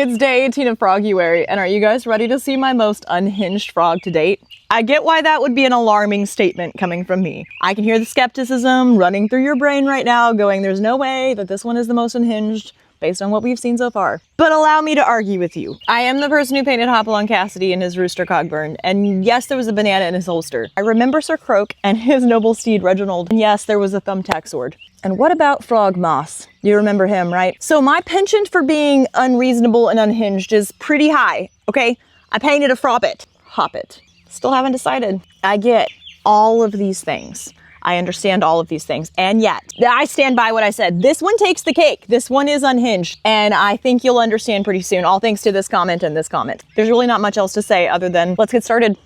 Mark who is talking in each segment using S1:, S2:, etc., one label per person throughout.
S1: It's day 18 of Froguary, and are you guys ready to see my most unhinged frog to date? I get why that would be an alarming statement coming from me. I can hear the skepticism running through your brain right now, going, there's no way that this one is the most unhinged based on what we've seen so far. But allow me to argue with you. I am the person who painted Hopalong Cassidy in his rooster Cogburn, and yes, there was a banana in his holster. I remember Sir Croak and his noble steed Reginald, and yes, there was a thumbtack sword. And what about Frog Moss? You remember him, right? So my penchant for being unreasonable and unhinged is pretty high, okay? I painted a Frobbit. Hoppit. Still haven't decided. I get all of these things. I understand all of these things, and yet, I stand by what I said. This one takes the cake. This one is unhinged, and I think you'll understand pretty soon, all thanks to this comment and this comment. There's really not much else to say other than, let's get started.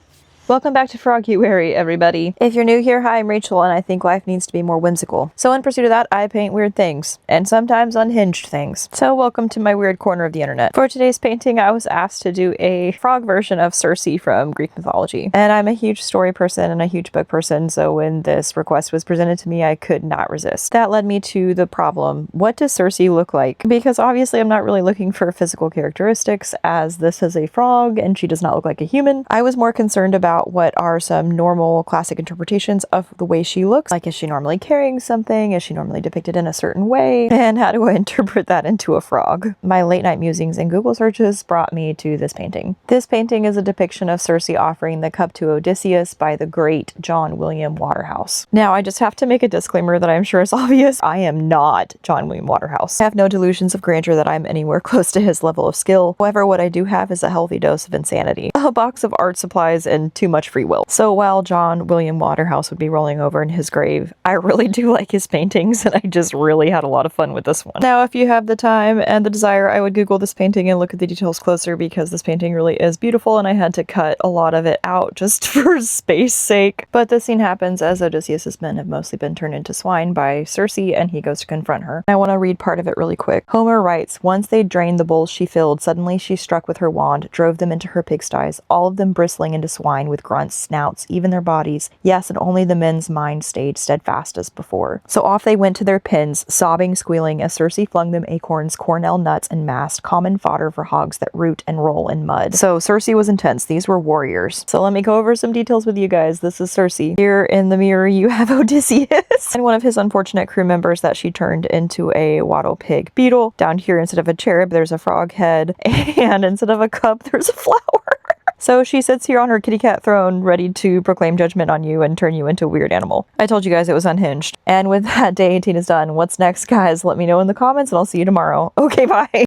S1: Welcome back to Froguary, everybody. If you're new here, hi, I'm Rachel, and I think life needs to be more whimsical. So in pursuit of that, I paint weird things, and sometimes unhinged things. So welcome to my weird corner of the internet. For today's painting, I was asked to do a frog version of Circe from Greek mythology. And I'm a huge story person and a huge book person, so when this request was presented to me, I could not resist. That led me to the problem, what does Circe look like? Because obviously I'm not really looking for physical characteristics, as this is a frog and she does not look like a human. I was more concerned about what are some normal classic interpretations of the way she looks. Like, is she normally carrying something? Is she normally depicted in a certain way? And how do I interpret that into a frog? My late night musings and Google searches brought me to this painting. This painting is a depiction of Circe offering the cup to Odysseus by the great John William Waterhouse. Now, I just have to make a disclaimer that I'm sure is obvious. I am not John William Waterhouse. I have no delusions of grandeur that I'm anywhere close to his level of skill. However, what I do have is a healthy dose of insanity, a box of art supplies, and too much free will. So while John William Waterhouse would be rolling over in his grave, I really do like his paintings, and I just really had a lot of fun with this one. Now, if you have the time and the desire, I would Google this painting and look at the details closer, because this painting really is beautiful, and I had to cut a lot of it out just for space sake. But this scene happens as Odysseus's men have mostly been turned into swine by Circe, and he goes to confront her. I want to read part of it really quick. Homer writes, "Once they drained the bowls she filled, suddenly she struck with her wand, drove them into her pigsties, all of them bristling into swine with grunts, snouts, even their bodies. Yes, and only the men's mind stayed steadfast as before. So off they went to their pens, sobbing, squealing, as Circe flung them acorns, cornel nuts, and mast, common fodder for hogs that root and roll in mud." So Circe was intense. These were warriors. So let me go over some details with you guys. This is Circe. Here in the mirror you have Odysseus and one of his unfortunate crew members that she turned into a wattle pig beetle. Down here, instead of a cherub, there's a frog head, and instead of a cup, there's a flower. So she sits here on her kitty cat throne, ready to proclaim judgment on you and turn you into a weird animal. I told you guys it was unhinged. And with that, day 18 is done. What's next, guys? Let me know in the comments, and I'll see you tomorrow. Okay, bye!